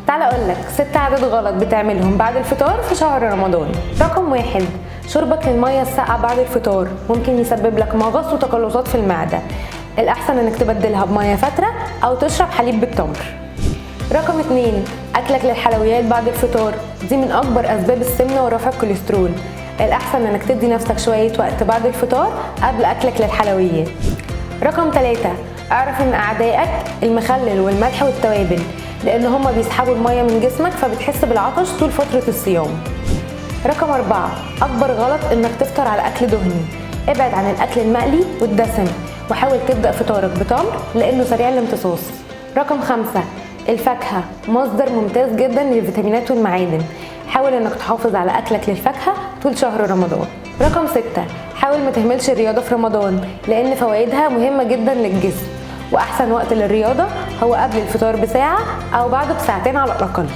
تعال اقولك 6 عادات غلط بتعملهم بعد الفطار في شهر رمضان. رقم 1، شربك للمية الساقعة بعد الفطار ممكن يسبب لك مغص وتقلصات في المعدة. الأحسن إنك تبدلها بمية فترة أو تشرب حليب بالتمر. رقم 2، أكلك للحلويات بعد الفطار، دي من أكبر أسباب السمنة ورفع الكوليسترول. الأحسن إنك تدي نفسك شوية وقت بعد الفطار قبل أكلك للحلويات. رقم 3، اعرف إن أعدائك المخلل والملح والتوابل، لأن هما بيسحبوا المية من جسمك فبتحس بالعطش طول فترة الصيام. رقم 4، أكبر غلط إنك تفطر على أكل دهني. ابعد عن الأكل المقلي والدسم وحاول تبدأ فطارك بتمر لأنه سريع الامتصاص. رقم 5، الفاكهة مصدر ممتاز جدا للفيتامينات والمعادن. حاول إنك تحافظ على أكلك للفاكهة طول شهر رمضان. رقم 6، حاول ما تهملش الرياضة في رمضان لأن فوائدها مهمة جدا للجسم، وأحسن وقت للرياضة هو قبل الفطار بساعة أو بعده بساعتين على الأقل.